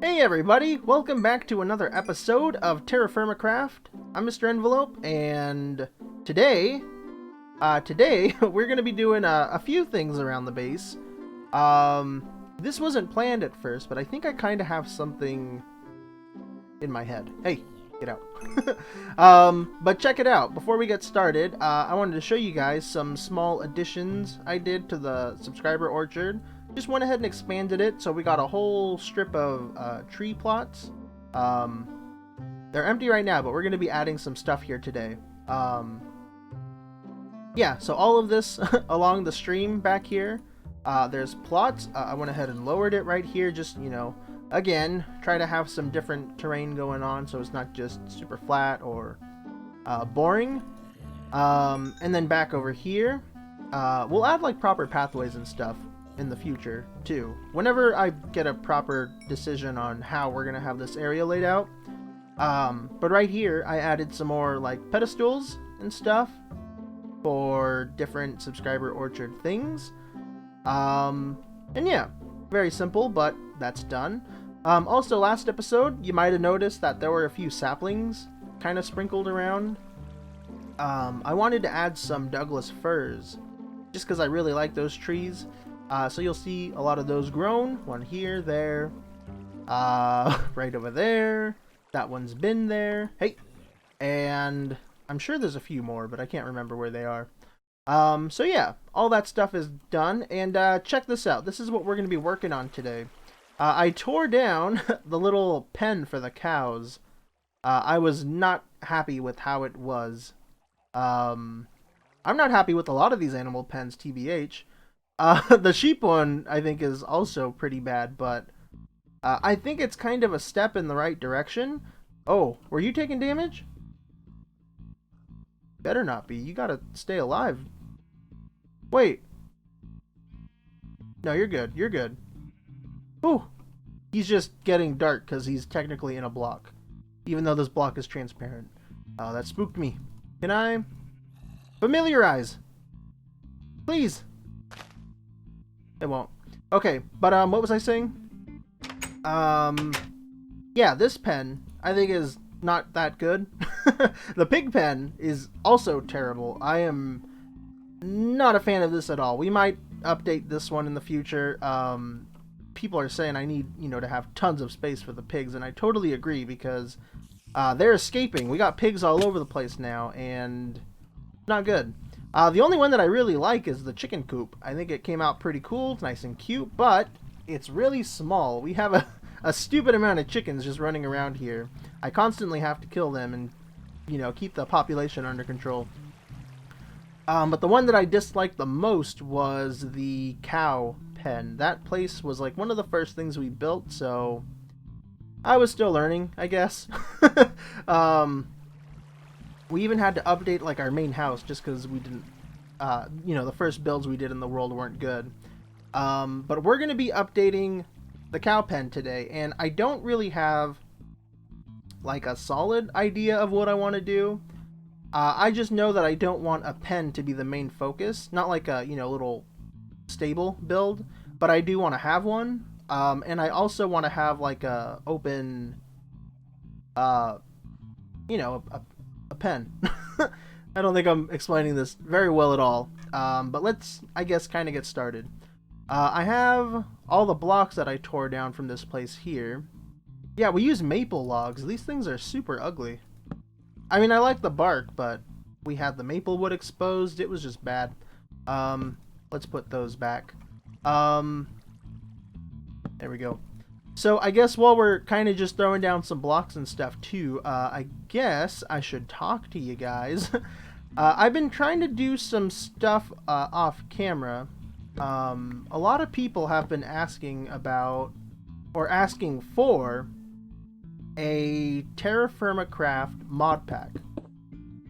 Hey everybody, welcome back to another episode of TerrafirmaCraft. I'm MrEnvelope, and today we're going to be doing a few things around the base. This wasn't planned at first, but I think I kind of have something in my head. Hey, get out. But check it out. Before we get started, I wanted to show you guys some small additions I did to the subscriber orchard. Just went ahead and expanded it, so we got a whole strip of tree plots. They're empty right now, but we're going to be adding some stuff here today. Yeah, so all of this along the stream back here, there's plots. I went ahead and lowered it right here, just, you know, again, try to have some different terrain going on so it's not just super flat or boring. And then back over here, we'll add like proper pathways and stuff in the future too, whenever I get a proper decision on how we're gonna have this area laid out. But right here I added some more like pedestals and stuff for different subscriber orchard things. And yeah, very simple, but that's done. Also, last episode you might have noticed that there were a few saplings kind of sprinkled around. I wanted to add some Douglas firs just because I really like those trees. So you'll see a lot of those grown. One here, there, right over there. That one's been there. Hey, and I'm sure there's a few more, but I can't remember where they are. So yeah, all that stuff is done. And check this out. This is what we're going to be working on today. I tore down the little pen for the cows. I was not happy with how it was. I'm not happy with a lot of these animal pens, TBH. The sheep one, I think, is also pretty bad, but I think it's kind of a step in the right direction. Oh, were you taking damage? Better not be. You gotta stay alive. Wait. No, you're good. You're good. Ooh. He's just getting dark because he's technically in a block, even though this block is transparent. Oh, that spooked me. Can I familiarize? Please. It won't. Okay, but what was I saying? Yeah, this pen I think is not that good. The pig pen is also terrible. I am not a fan of this at all. We might update this one in the future. People are saying I need, you know, to have tons of space for the pigs, and I totally agree because they're escaping. We got pigs all over the place now, and not good. The only one that I really like is the chicken coop. I think it came out pretty cool. It's nice and cute, but it's really small. We have a stupid amount of chickens just running around here. I constantly have to kill them and, you know, keep the population under control. But the one that I disliked the most was the cow pen. That place was like one of the first things we built, so I was still learning, I guess. We even had to update like our main house just because we didn't, you know, the first builds we did in the world weren't good. But we're going to be updating the cow pen today, and I don't really have like a solid idea of what I want to do. I just know that I don't want a pen to be the main focus, not like a, you know, little stable build, but I do want to have one. And I also want to have like a open, you know, a pen. I don't think I'm explaining this very well at all, but let's, I guess, kind of get started. I have all the blocks that I tore down from this place here. Yeah, we use maple logs. These things are super ugly. I mean, I like the bark, but we had the maple wood exposed. It was just bad. Let's put those back. There we go. So I guess while we're kind of just throwing down some blocks and stuff too, I guess I should talk to you guys. I've been trying to do some stuff off camera. A lot of people have been asking about, or asking for, a TerrafirmaCraft mod pack.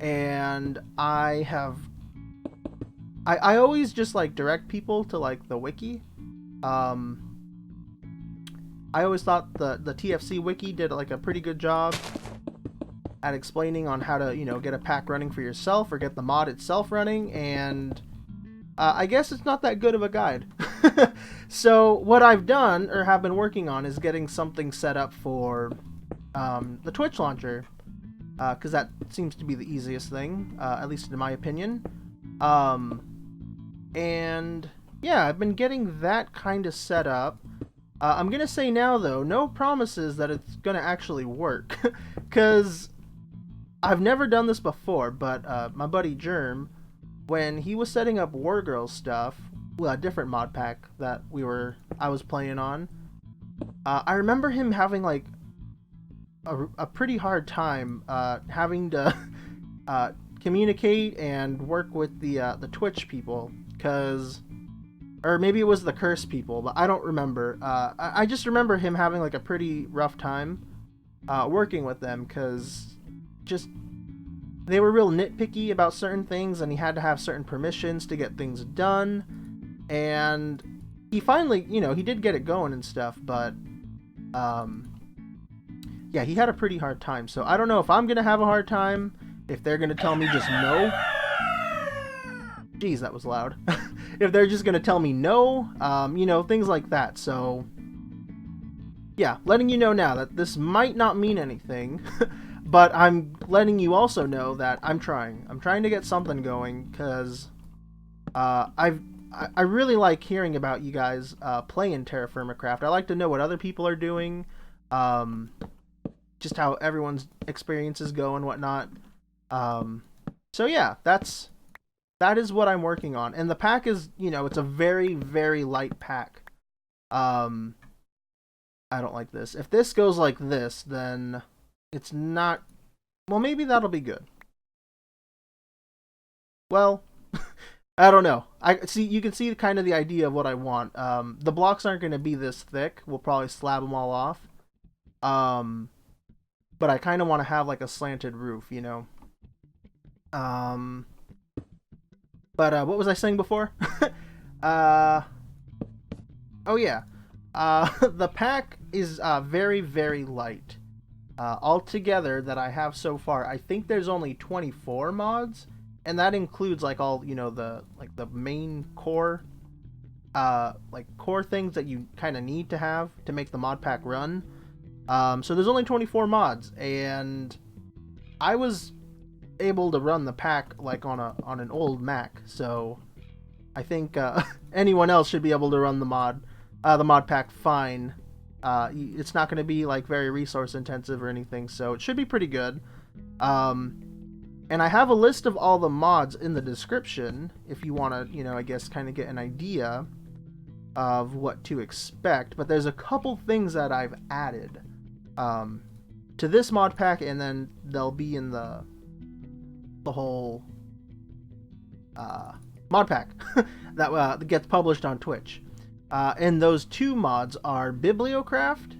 And I always just like direct people to like the wiki. I always thought the TFC wiki did like a pretty good job at explaining on how to, you know, get a pack running for yourself or get the mod itself running, and I guess it's not that good of a guide. So what I've done, or have been working on, is getting something set up for the Twitch launcher, because that seems to be the easiest thing, at least in my opinion. And yeah, I've been getting that kind of set up. I'm gonna say now though, no promises that it's gonna actually work, because I've never done this before. But my buddy Germ, when he was setting up Wargirl stuff, well, a different mod pack that I was playing on, I remember him having like a pretty hard time having to communicate and work with the Twitch people, because, or maybe it was the curse people, but I don't remember. I just remember him having like a pretty rough time working with them, because just they were real nitpicky about certain things, and he had to have certain permissions to get things done. And he finally, he did get it going and stuff, but yeah, he had a pretty hard time. So I don't know if I'm gonna have a hard time, if they're gonna tell me just no. Jeez, that was loud. If they're just gonna tell me no, things like that. So yeah, letting you know now that this might not mean anything, but I'm letting you also know that I'm trying. I'm trying to get something going, because I really like hearing about you guys playing TerrafirmaCraft. I like to know what other people are doing, just how everyone's experiences go and whatnot. So yeah, that is what I'm working on. And the pack is, it's a very, very light pack. I don't like this. If this goes like this, then it's not... Well, maybe that'll be good. Well, I don't know. You can see kind of the idea of what I want. The blocks aren't going to be this thick. We'll probably slab them all off. But I kind of want to have like a slanted roof, But what was I saying before? Oh yeah. The pack is very, very light. Altogether that I have so far, I think there's only 24 mods, and that includes like all, the main core core things that you kind of need to have to make the mod pack run. So there's only 24 mods, and I was able to run the pack like on an old Mac, so I think anyone else should be able to run the mod pack fine. It's not going to be like very resource intensive or anything, so it should be pretty good. And I have a list of all the mods in the description if you want to, I guess kind of get an idea of what to expect. But there's a couple things that I've added to this mod pack, and then they'll be in the whole mod pack that gets published on Twitch. And those two mods are BiblioCraft.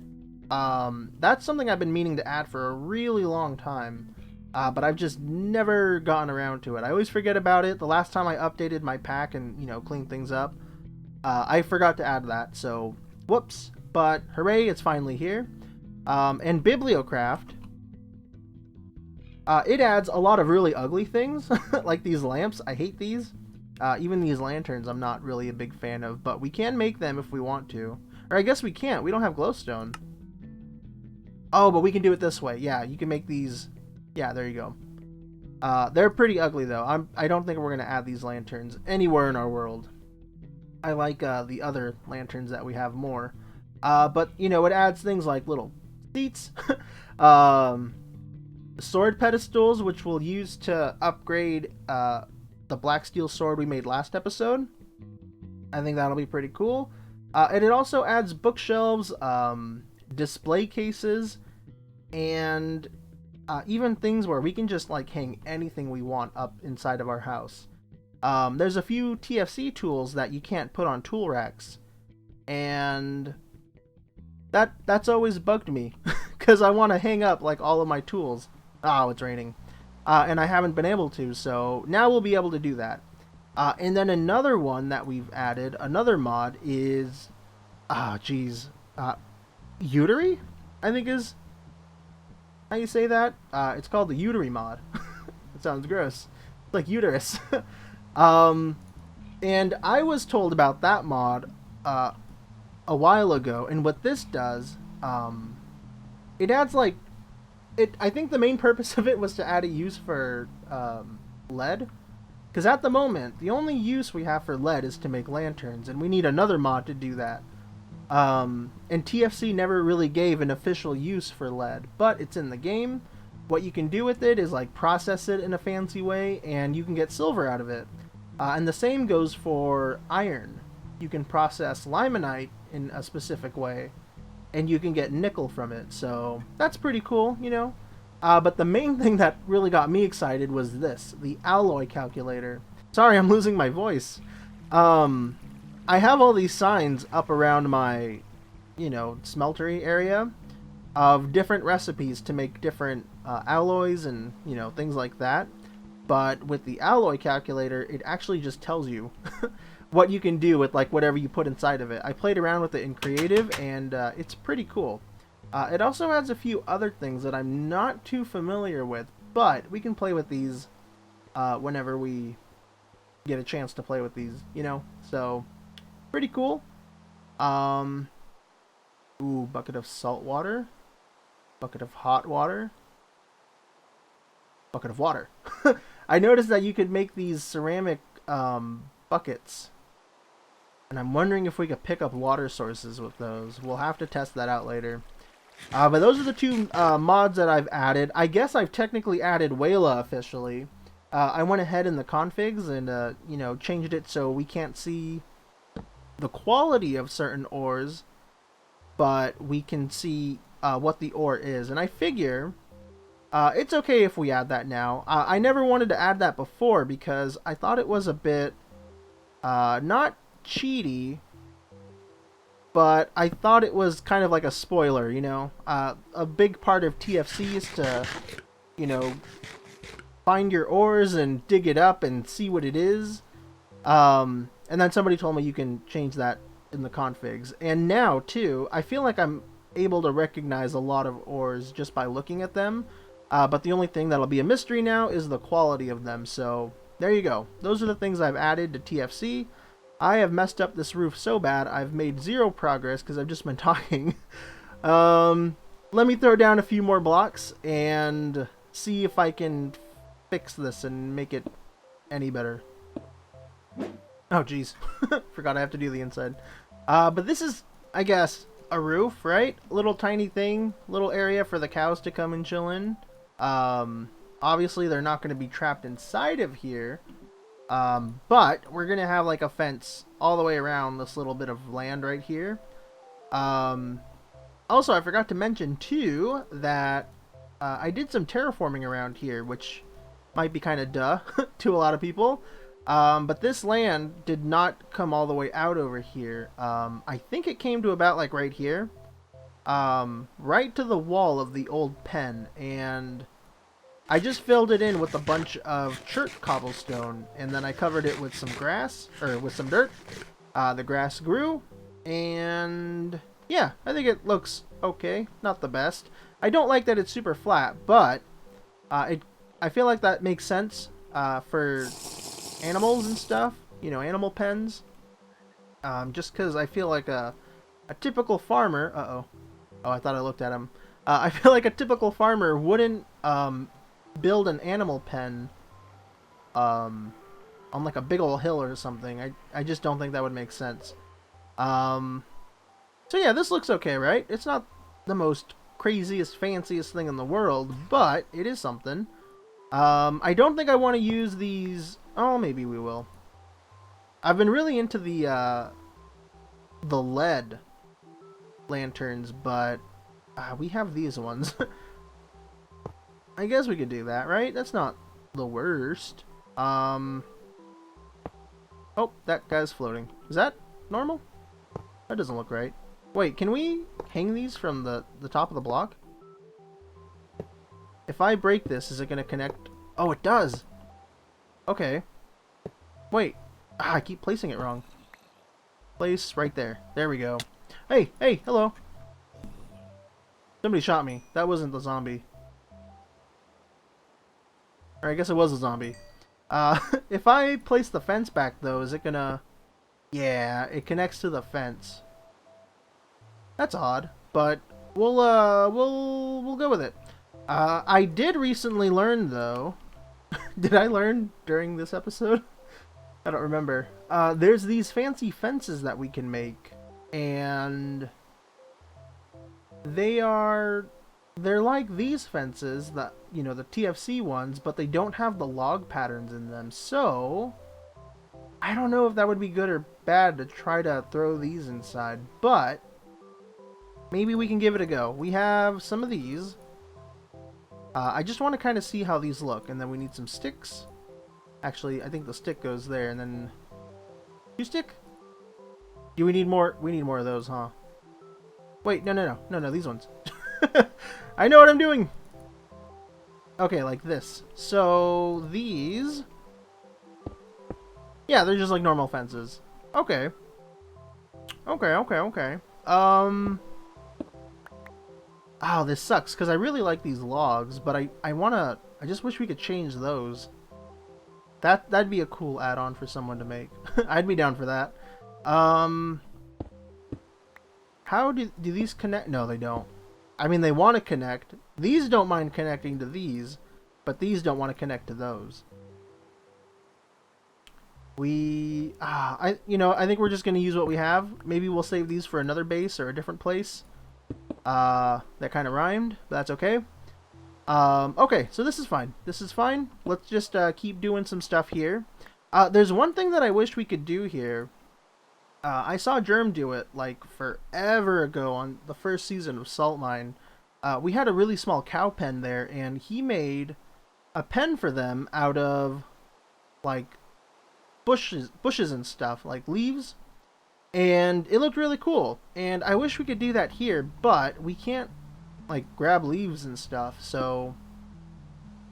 That's something I've been meaning to add for a really long time, but I've just never gotten around to it. I always forget about it. The last time I updated my pack and, cleaned things up, I forgot to add that, so whoops. But hooray, it's finally here. And BiblioCraft, it adds a lot of really ugly things, like these lamps. I hate these. Even these lanterns I'm not really a big fan of, but we can make them if we want to. Or I guess we can't. We don't have glowstone. Oh, but we can do it this way. Yeah, you can make these. Yeah, there you go. They're pretty ugly, though. I don't think we're going to add these lanterns anywhere in our world. I like the other lanterns that we have more. But, it adds things like little seats. Sword pedestals, which we'll use to upgrade the black steel sword we made last episode. I think that'll be pretty cool. And it also adds bookshelves, display cases, and even things where we can just like hang anything we want up inside of our house. There's a few TFC tools that you can't put on tool racks, and that's always bugged me because I want to hang up like all of my tools. Oh, it's raining. And I haven't been able to, so now we'll be able to do that. And then another one that we've added, another mod, is... Utery? I think is how you say that. It's called the Utery mod. It sounds gross. It's like uterus. And I was told about that mod a while ago, and what this does, it adds like I think the main purpose of it was to add a use for lead, because at the moment the only use we have for lead is to make lanterns, and we need another mod to do that. And TFC never really gave an official use for lead, but it's in the game. What you can do with it is like process it in a fancy way, and you can get silver out of it. And the same goes for iron. You can process limonite in a specific way, and you can get nickel from it. So that's pretty cool, you know. But the main thing that really got me excited was this, the alloy calculator. Sorry, I'm losing my voice. I have all these signs up around my, you know, smeltery area of different recipes to make different alloys and, you know, things like that. But with the alloy calculator, it actually just tells you what you can do with like whatever you put inside of it. I played around with it in creative, and it's pretty cool. It also has a few other things that I'm not too familiar with, but we can play with these whenever we get a chance to play with these, you know. So pretty cool. Ooh, bucket of salt water, bucket of hot water, bucket of water. I noticed that you could make these ceramic buckets, and I'm wondering if we could pick up water sources with those. We'll have to test that out later. But those are the two mods that I've added. I guess I've technically added Wayla officially. I went ahead in the configs and you know, changed it so we can't see the quality of certain ores, but we can see what the ore is. And I figure it's okay if we add that now. I never wanted to add that before because I thought it was a bit not cheaty, but I thought it was kind of like a spoiler, you know. A big part of TFC is to, you know, find your ores and dig it up and see what it is. And then somebody told me you can change that in the configs. And now, too, I feel like I'm able to recognize a lot of ores just by looking at them. But the only thing that'll be a mystery now is the quality of them. So, there you go. Those are the things I've added to TFC. I have messed up this roof so bad, I've made zero progress because I've just been talking. Let me throw down a few more blocks and see if I can fix this and make it any better. Oh, jeez. Forgot I have to do the inside. But this is, I guess, a roof, right? A little tiny thing, little area for the cows to come and chill in. Obviously, they're not going to be trapped inside of here. But we're going to have like a fence all the way around this little bit of land right here. Also, I forgot to mention too that I did some terraforming around here, which might be kind of duh to a lot of people. But this land did not come all the way out over here. I think it came to about like right here. Right to the wall of the old pen, and I just filled it in with a bunch of chert cobblestone, and then I covered it with some grass, or with some dirt. The grass grew, and yeah, I think it looks okay. Not the best. I don't like that it's super flat, but I feel like that makes sense for animals and stuff, you know, animal pens. Just because I feel like a typical farmer, oh, I thought I looked at him. I feel like a typical farmer wouldn't build an animal pen on like a big old hill or something. I just don't think that would make sense. So yeah, this looks okay, right? It's not the most craziest, fanciest thing in the world, but it is something. I don't think I want to use these. Oh, maybe we will. I've been really into the lead lanterns, but we have these ones. I guess we could do that, right? That's not the worst. Oh, that guy's floating. Is that normal? That doesn't look right. Wait, can we hang these from the top of the block? If I break this, is it going to connect? Oh, it does! Okay. Wait. I keep placing it wrong. Place right there. There we go. Hey, hello. Somebody shot me. That wasn't the zombie. Or I guess it was a zombie. If I place the fence back, though, is it gonna... Yeah, it connects to the fence. That's odd, but we'll go with it. I did recently learn though. Did I learn during this episode? I don't remember. There's these fancy fences that we can make, and they're like these fences that, you know, the TFC ones, but they don't have the log patterns in them. So I don't know if that would be good or bad to try to throw these inside, but maybe we can give it a go. We have some of these. I just want to kind of see how these look, and then we need some sticks. Actually, I think the stick goes there, and then... You stick? Do we need more? We need more of those, huh? Wait, no, these ones. I know what I'm doing! Okay, like this. So, these... Yeah, they're just like normal fences. Okay. Okay. Oh, this sucks, because I really like these logs, but I just wish we could change those. That'd be a cool add-on for someone to make. I'd be down for that. How do these connect? No, they don't. I mean, they want to connect. These don't mind connecting to these, but these don't want to connect to those. I think we're just going to use what we have. Maybe we'll save these for another base or a different place. That kind of rhymed, but that's okay. Okay, so this is fine. This is fine. Let's just keep doing some stuff here. There's one thing that I wish we could do here. I saw Germ do it like forever ago on the first season of Salt Mine. We had a really small cow pen there, and he made a pen for them out of like bushes and stuff, like leaves. And it looked really cool, and I wish we could do that here, but we can't like grab leaves and stuff, so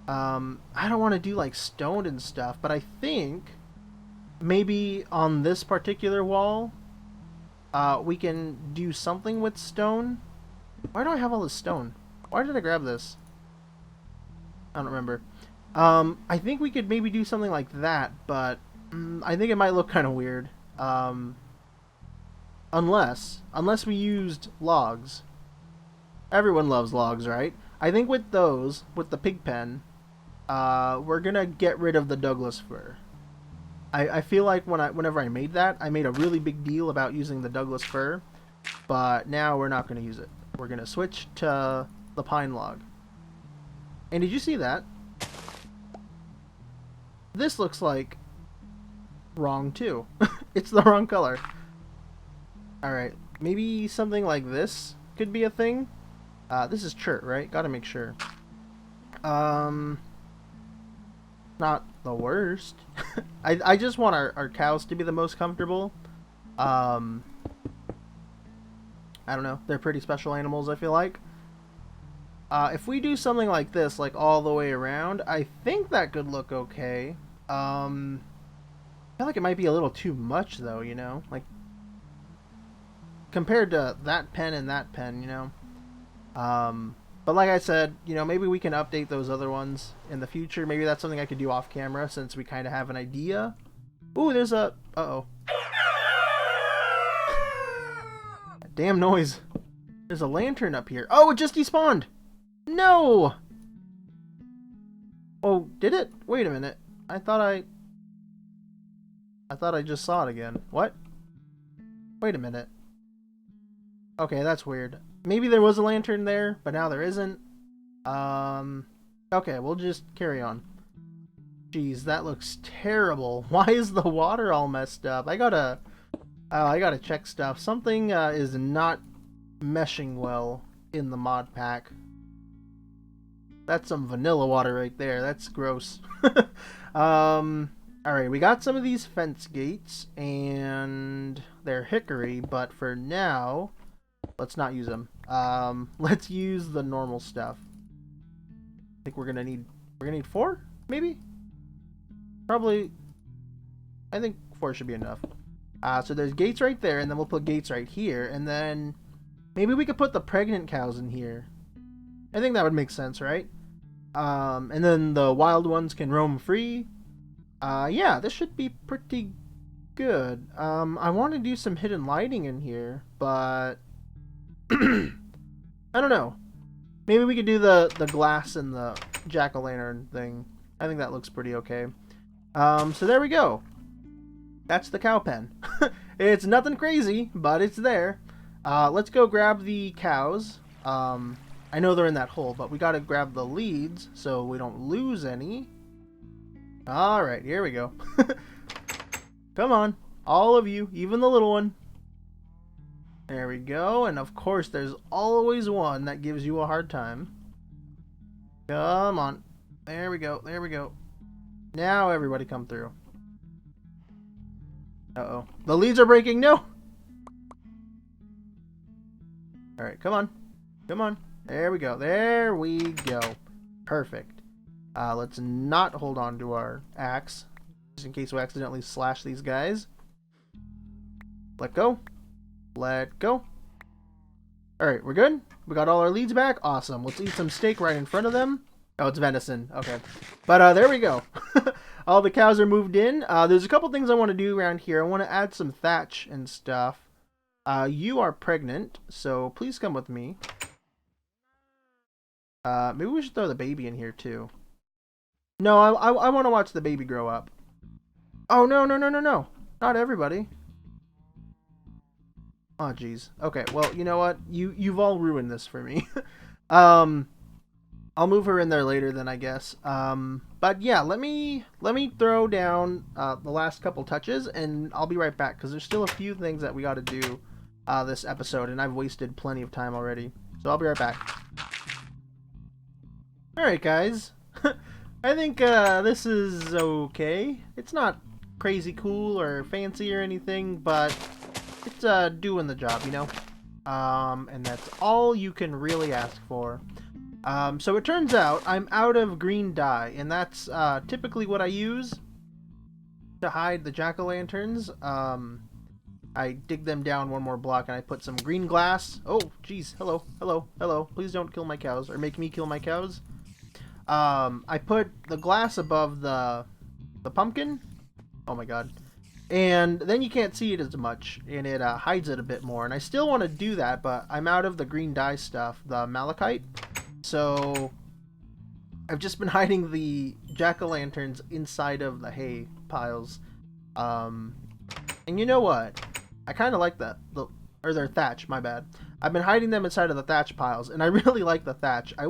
I don't want to do like stone and stuff, but I think maybe on this particular wall we can do something with stone. Why do I have all this stone? Why did I grab this? I don't remember. I think we could maybe do something like that, but I think it might look kind of weird. Unless we used logs. Everyone loves logs, right? I think with those, with the pig pen, we're gonna get rid of the Douglas fir. I feel like whenever I made that, I made a really big deal about using the Douglas fir, but now we're not gonna use it. We're gonna switch to the pine log. And did you see that? This looks like wrong too. It's the wrong color. Alright, maybe something like this could be a thing. This is chert, right? Gotta make sure. Not the worst. I just want our cows to be the most comfortable. I don't know. They're pretty special animals, I feel like. If we do something like this, like all the way around, I think that could look okay. I feel like it might be a little too much, though, you know? Like, compared to that pen and that pen, you know? But like I said, you know, maybe we can update those other ones in the future. Maybe that's something I could do off camera since we kind of have an idea. Ooh, there's a... Uh-oh. Damn noise. There's a lantern up here. Oh, it just despawned! No! Oh, did it? Wait a minute. I thought I just saw it again. What? Wait a minute. Okay, that's weird. Maybe there was a lantern there, but now there isn't. Okay, we'll just carry on. Jeez, that looks terrible. Why is the water all messed up? I gotta check stuff. Something is not meshing well in the mod pack. That's some vanilla water right there. That's gross. Alright, we got some of these fence gates, and they're hickory, but for now, let's not use them. Let's use the normal stuff. I think we're gonna need 4, maybe? Probably, I think 4 should be enough. So there's gates right there, and then we'll put gates right here, and then maybe we could put the pregnant cows in here. I think that would make sense, right? And then the wild ones can roam free. Yeah, this should be pretty good. I want to do some hidden lighting in here, but I don't know. Maybe we could do the glass and the jack-o'-lantern thing. I think that looks pretty okay. So there we go. That's the cow pen. It's nothing crazy, but it's there. Let's go grab the cows. I know they're in that hole, but we gotta grab the leads so we don't lose any. Alright, here we go. Come on, all of you, even the little one. There we go, and of course there's always one that gives you a hard time. Come on. There we go, there we go. Now everybody come through. Uh-oh. The leads are breaking, no! Alright, come on. Come on. There we go, there we go. Perfect. Let's not hold on to our axe, just in case we accidentally slash these guys. Let go. Let go. Alright, we're good? We got all our leads back? Awesome. Let's eat some steak right in front of them. Oh, it's venison. Okay. But there we go. All the cows are moved in. There's a couple things I want to do around here. I want to add some thatch and stuff. You are pregnant, so please come with me. Maybe we should throw the baby in here too. No, I want to watch the baby grow up. Oh, no, no, no, no, no. Not everybody. Oh, jeez. Okay, well, you know what? You've all ruined this for me. I'll move her in there later then, I guess. But yeah, let me throw down the last couple touches, and I'll be right back, because there's still a few things that we got to do this episode, and I've wasted plenty of time already. So I'll be right back. Alright, guys. I think this is okay. It's not crazy cool or fancy or anything, but it's doing the job, you know? And that's all you can really ask for. So it turns out I'm out of green dye, and that's typically what I use to hide the jack-o'-lanterns. I dig them down one more block, and I put some green glass. Oh, jeez. Hello, hello, hello. Please don't kill my cows, or make me kill my cows. I put the glass above the pumpkin. Oh my god. And then you can't see it as much, and it hides it a bit more. And I still want to do that, but I'm out of the green dye stuff, the malachite. So I've just been hiding the jack-o'-lanterns inside of the hay piles. And you know what? I kind of like that. Or their thatch, my bad. I've been hiding them inside of the thatch piles, and I really like the thatch. I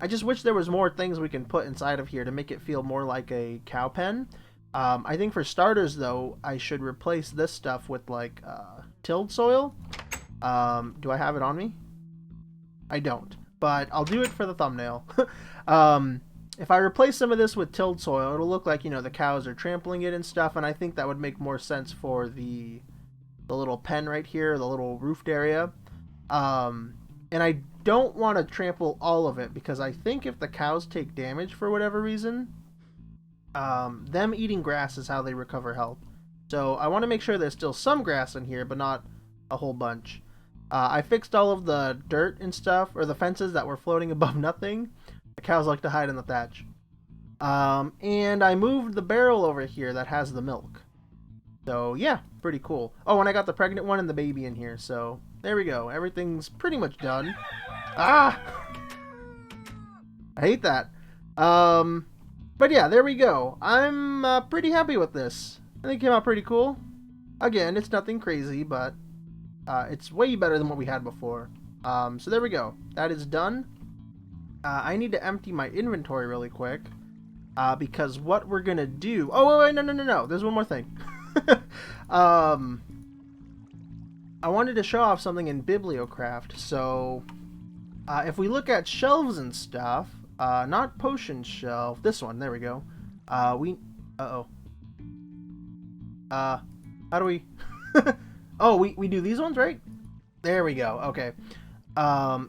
just wish there was more things we can put inside of here to make it feel more like a cow pen. I think for starters, though, I should replace this stuff with, like, tilled soil. Do I have it on me? I don't, but I'll do it for the thumbnail. If I replace some of this with tilled soil, it'll look like, you know, the cows are trampling it and stuff, and I think that would make more sense for the little pen right here, the little roofed area. And I don't want to trample all of it, because I think if the cows take damage for whatever reason, them eating grass is how they recover health. So I want to make sure there's still some grass in here, but not a whole bunch. I fixed all of the dirt and stuff, or the fences that were floating above nothing. The cows like to hide in the thatch. And I moved the barrel over here that has the milk. So yeah, pretty cool. Oh, and I got the pregnant one and the baby in here, so there we go. Everything's pretty much done. Ah! I hate that. But yeah, there we go. I'm pretty happy with this. I think it came out pretty cool. Again, it's nothing crazy, but it's way better than what we had before. So there we go. That is done. I need to empty my inventory really quick, because what we're gonna do... Oh, wait, no. There's one more thing. I wanted to show off something in BiblioCraft. So if we look at shelves and stuff, not potion shelf, this one, there we go. How do we... Oh, we do these ones, right? There we go. Okay.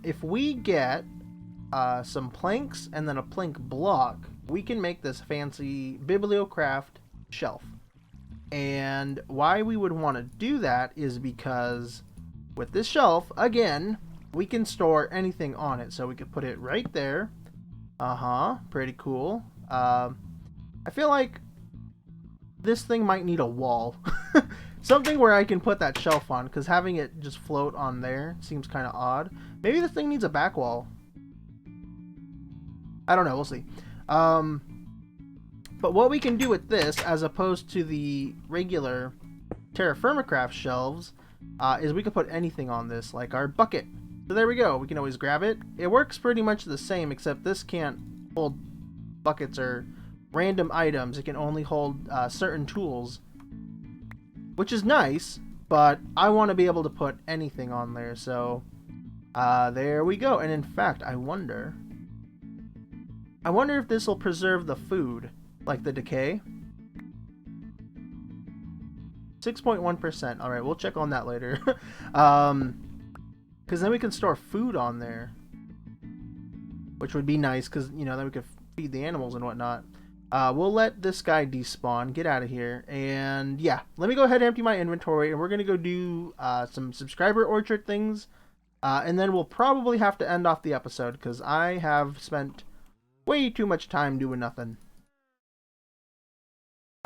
If we get some planks and then a plank block, we can make this fancy BiblioCraft shelf. And why we would want to do that is because with this shelf, again, we can store anything on it. So we could put it right there. Pretty cool. I feel like this thing might need a wall. something where I can put that shelf on, because having it just float on there seems kind of odd. Maybe this thing needs a back wall. I don't know, we'll see. But what we can do with this, as opposed to the regular TerrafirmaCraft shelves, is we can put anything on this, like our bucket. So there we go, we can always grab it. It works pretty much the same, except this can't hold buckets or random items. It can only hold certain tools, which is nice, but I want to be able to put anything on there, so there we go. And in fact, I wonder if this will preserve the food, like the decay. 6.1%. Alright, we'll check on that later. Because then we can store food on there, which would be nice, because, you know, then we could feed the animals and whatnot. We'll let this guy despawn, get out of here, and yeah, let me go ahead and empty my inventory, and we're going to go do some subscriber orchard things, and then we'll probably have to end off the episode, because I have spent way too much time doing nothing.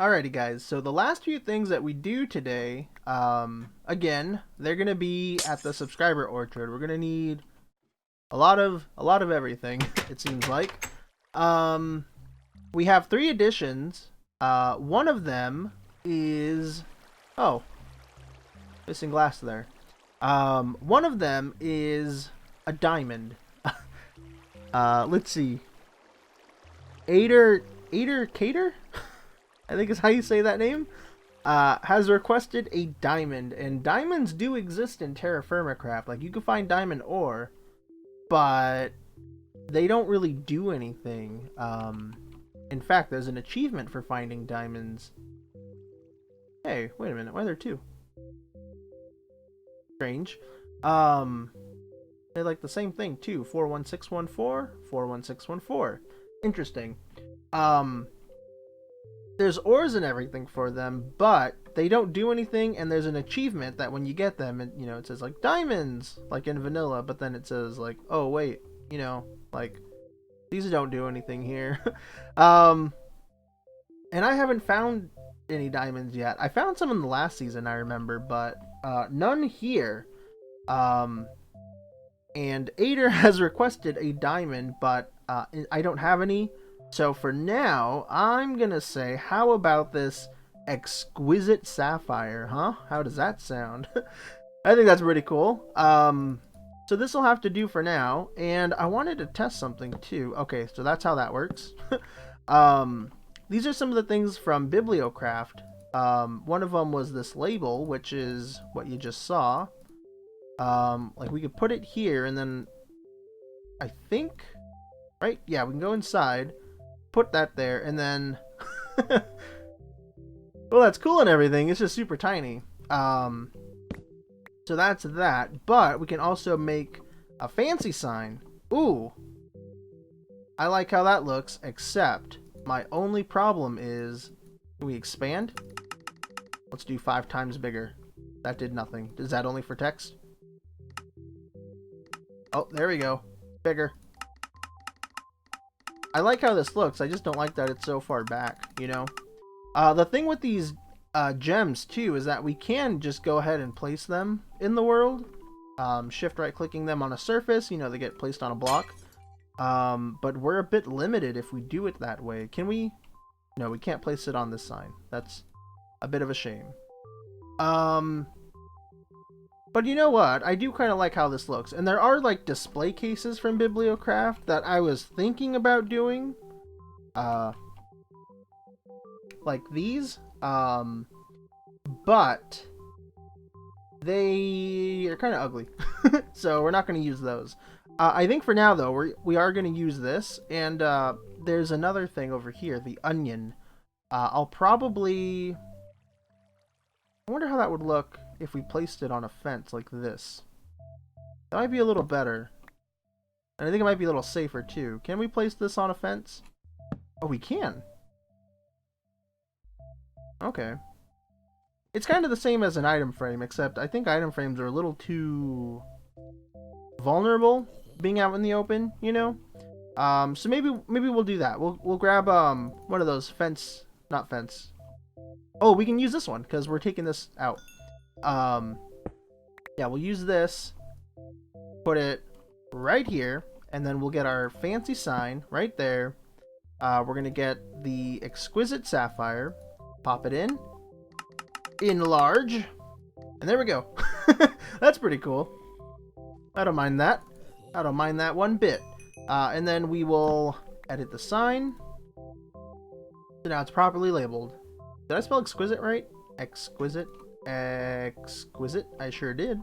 Alrighty guys, so the last few things that we do today, again, they're going to be at the subscriber orchard. We're going to need a lot of everything, it seems like. We have 3 additions. One of them is... Oh. Missing glass there. One of them is a diamond. Let's see. Ader Cater? I think is how you say that name. Has requested a diamond. And diamonds do exist in TerrafirmaCraft. Like, you can find diamond ore, but they don't really do anything. In fact, there's an achievement for finding diamonds. Hey, wait a minute. Why are there 2? Strange. They're like the same thing too. 41614, 41614. Interesting. There's ores and everything for them, but they don't do anything, and there's an achievement that when you get them, it, you know, it says like diamonds, like in vanilla, but then it says like, oh wait, you know, like these don't do anything here. And I haven't found any diamonds yet. I found some in the last season, I remember, but none here. And Ader has requested a diamond, but I don't have any. So for now, I'm gonna say, how about this exquisite sapphire, huh? How does that sound? I think that's pretty cool. So this will have to do for now, and I wanted to test something too. Okay, so that's how that works. These are some of the things from Bibliocraft. One of them was this label, which is what you just saw. Like we could put it here, and then I think, right? Yeah, we can go inside, put that there, and then well, that's cool and everything. It's just super tiny. So that's that. But we can also make a fancy sign. Ooh, I like how that looks, except my only problem is, can we expand? Let's do 5 times bigger. That did nothing. Is that only for text? Oh, there we go. Bigger. I like how this looks. I just don't like that it's so far back, you know? The thing with these gems, too, is that we can just go ahead and place them in the world. Shift right clicking them on a surface, you know, they get placed on a block. But we're a bit limited if we do it that way. Can we? No, we can't place it on this sign. That's a bit of a shame. But you know what? I do kind of like how this looks. And there are like display cases from Bibliocraft that I was thinking about doing. Like these. But they are kind of ugly. So we're not going to use those. I think for now, though, we are going to use this. And there's another thing over here, the onion. I'll probably... I wonder how that would look if we placed it on a fence like this. That might be a little better. And I think it might be a little safer, too. Can we place this on a fence? Oh, we can. Okay. It's kind of the same as an item frame, except I think item frames are a little too vulnerable being out in the open, you know? So maybe we'll do that. We'll grab one of those not fence. Oh, we can use this one because we're taking this out. Yeah, we'll use this, put it right here, and then we'll get our fancy sign right there. We're gonna get the exquisite sapphire, pop it in, enlarge, and there we go. That's pretty cool. I don't mind that. I don't mind that one bit. And then we will edit the sign. So now it's properly labeled. Did I spell exquisite right? Exquisite. Exquisite. I sure did.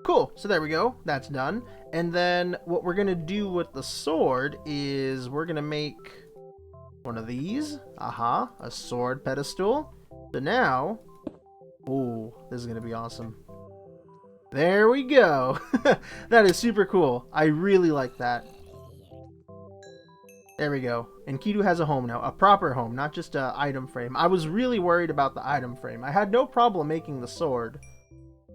Cool. So there we go. That's done. And then what we're going to do with the sword is we're going to make one of these. Aha. A sword pedestal. So now... Ooh, this is going to be awesome. There we go. That is super cool. I really like that. There we go. And Kidu has a home now. A proper home, not just an item frame. I was really worried about the item frame. I had no problem making the sword.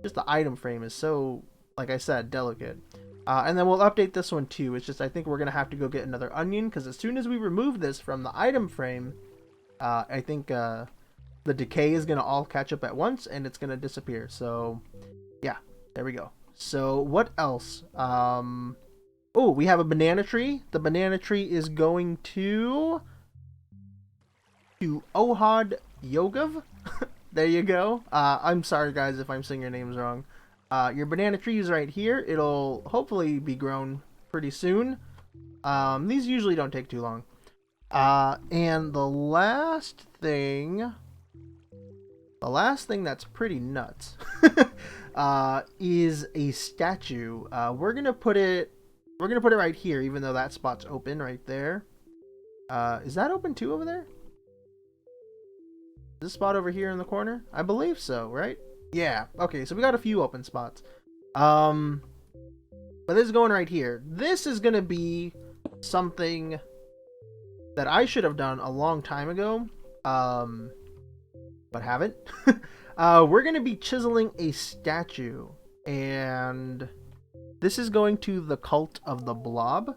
Just the item frame is so, like I said, delicate. And then we'll update this one too. It's just I think we're going to have to go get another onion, because as soon as we remove this from the item frame, I think the decay is going to all catch up at once and it's going to disappear. So, yeah, there we go. So, what else? Oh, we have a banana tree. The banana tree is going to Ohad Yogav. There you go. I'm sorry, guys, if I'm saying your names wrong. Your banana tree is right here. It'll hopefully be grown pretty soon. These usually don't take too long. And the last thing that's pretty nuts is a statue. We're gonna put it right here, even though that spot's open right there. Is that open too over there? This spot over here in the corner? I believe so, right? Yeah. Okay, so we got a few open spots. But this is going right here. This is gonna be something that I should have done a long time ago, but haven't. We're gonna be chiseling a statue, and this is going to the Cult of the Blob.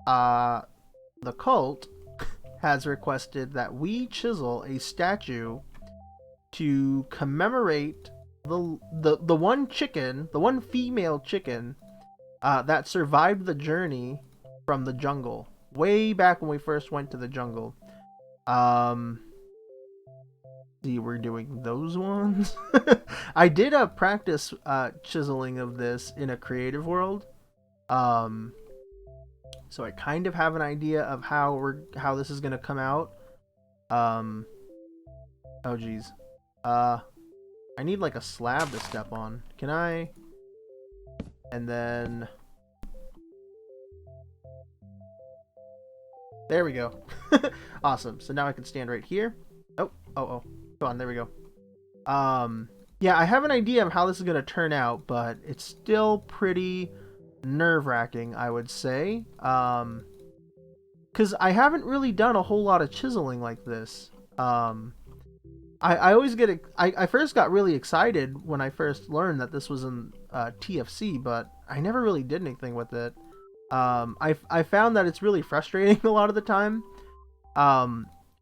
The cult has requested that we chisel a statue to commemorate the one chicken, the one female chicken that survived the journey from the jungle way back when we first went to the jungle. See, we're doing those ones. I did a practice chiseling of this in a creative world, so I kind of have an idea of how this is gonna come out. Oh geez, I need like a slab to step on. Can I? And then there we go. Awesome. So now I can stand right here. Oh. Come on, there we go. Yeah, I have an idea of how this is gonna turn out, but it's still pretty nerve-wracking, I would say. Because I haven't really done a whole lot of chiseling like this. I always get... I first got really excited when I first learned that this was in TFC, but I never really did anything with it. I found that it's really frustrating a lot of the time.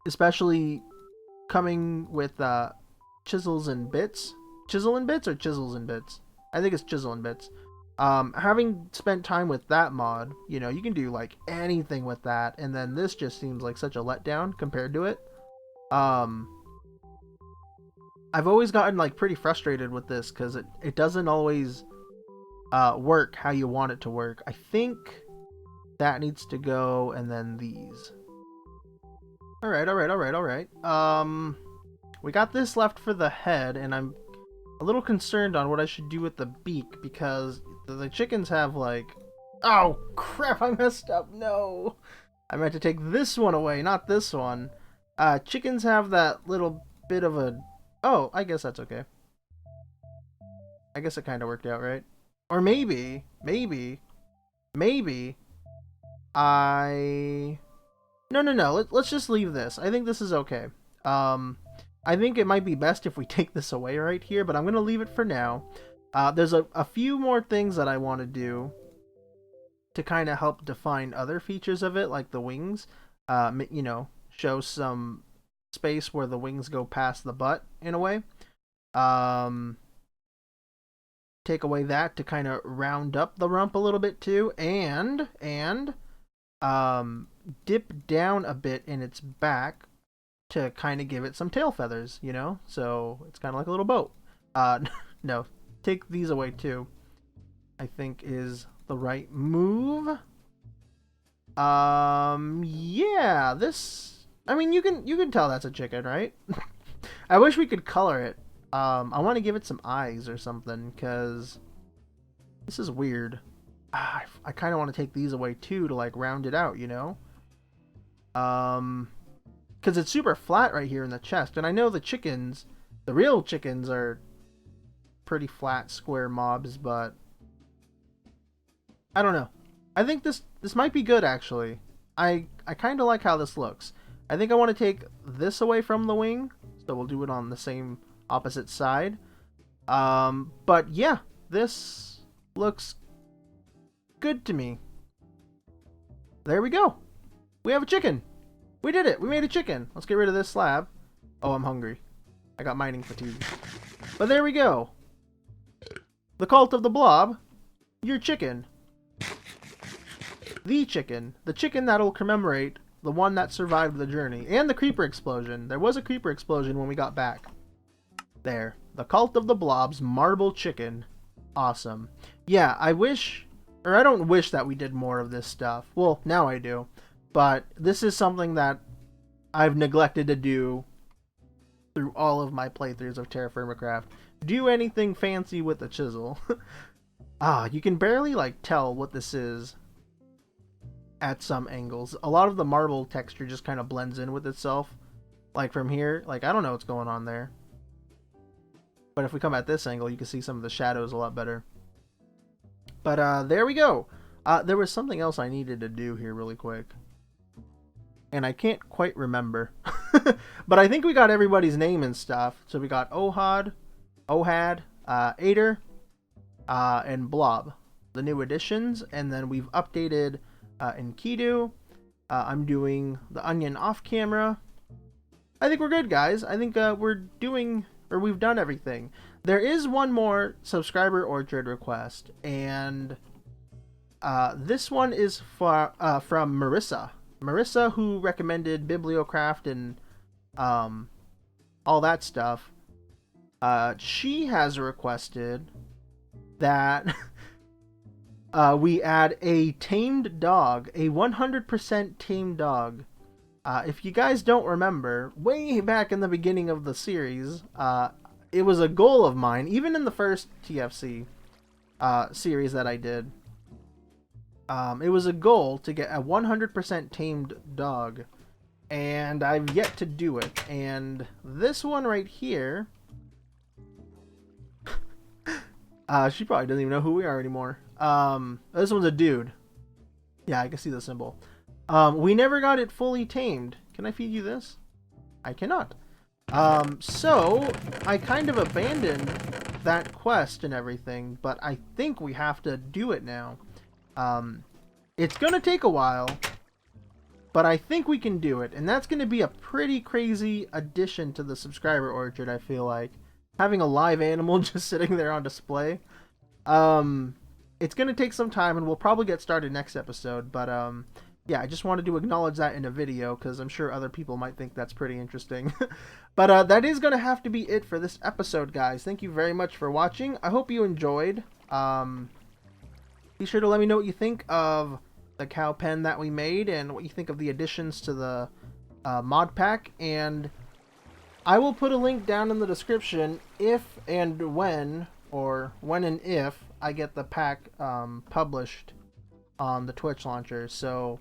Especially coming with chisels and bits. Chisel and bits or chisels and bits? I think it's chisel and bits. Having spent time with that mod, you know, you can do like anything with that, and then this just seems like such a letdown compared to it. I've always gotten like pretty frustrated with this because it doesn't always work how you want it to work. I think that needs to go, and then these. Alright. We got this left for the head, and I'm a little concerned on what I should do with the beak, because the chickens have like... Oh, crap, I messed up. No. I meant to take this one away, not this one. Chickens have that little bit of a... Oh, I guess that's okay. I guess it kind of worked out, right? Or maybe I... No. Let's just leave this. I think this is okay. I think it might be best if we take this away right here, but I'm going to leave it for now. There's a few more things that I want to do to kind of help define other features of it, like the wings. You know, show some space where the wings go past the butt in a way. Take away that to kind of round up the rump a little bit too, and dip down a bit in its back to kind of give it some tail feathers, you know? So it's kind of like a little boat. No, take these away too, I think is the right move. Yeah, this, I mean, you can tell that's a chicken, right? I wish we could color it. I want to give it some eyes or something, because this is weird. I kind of want to take these away too to like round it out, you know? Because it's super flat right here in the chest, and I know the chickens, the real chickens, are pretty flat square mobs, but I don't know. I think this might be good, actually. I kind of like how this looks. I think I want to take this away from the wing, so we'll do it on the same opposite side. But yeah, this looks good to me. There we go. We have a chicken. We did it. We made a chicken. Let's get rid of this slab. Oh, I'm hungry. I got mining fatigue. But there we go. The Cult of the Blob. Your chicken. The chicken. The chicken that'll commemorate the one that survived the journey. And the creeper explosion. There was a creeper explosion when we got back. There. The Cult of the Blob's marble chicken. Awesome. Yeah, I wish, or I don't wish that we did more of this stuff. Well, now I do. But this is something that I've neglected to do through all of my playthroughs of TerrafirmaCraft. Do anything fancy with a chisel. You can barely like tell what this is at some angles. A lot of the marble texture just kind of blends in with itself. Like from here, like I don't know what's going on there. But if we come at this angle, you can see some of the shadows a lot better. But there we go. There was something else I needed to do here really quick. And I can't quite remember. But I think we got everybody's name and stuff. So we got Ohad, Ader, and Blob. The new additions. And then we've updated Enkidu. I'm doing the onion off camera. I think we're good, guys. I think we've done everything. There is one more subscriber orchard request. And this one is from Marissa. Marissa, who recommended Bibliocraft and all that stuff. She has requested that we add a tamed dog, a 100% tamed dog. If you guys don't remember, way back in the beginning of the series, it was a goal of mine, even in the first TFC series that I did. It was a goal to get a 100% tamed dog, and I've yet to do it. And this one right here, she probably doesn't even know who we are anymore. This one's a dude. Yeah, I can see the symbol. We never got it fully tamed. Can I feed you this? I cannot. So I kind of abandoned that quest and everything, but I think we have to do it now. It's gonna take a while, but I think we can do it, and that's gonna be a pretty crazy addition to the subscriber orchard, I feel like. Having a live animal just sitting there on display. It's gonna take some time, and we'll probably get started next episode, but yeah, I just wanted to acknowledge that in a video, because I'm sure other people might think that's pretty interesting. But that is gonna have to be it for this episode, guys. Thank you very much for watching. I hope you enjoyed. Be sure to let me know what you think of the cow pen that we made and what you think of the additions to the mod pack. And I will put a link down in the description if and when, or when and if, I get the pack published on the Twitch launcher. So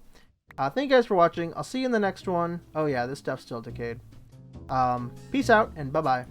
thank you guys for watching. I'll see you in the next one. Oh yeah, this stuff's still decayed. Peace out and bye-bye.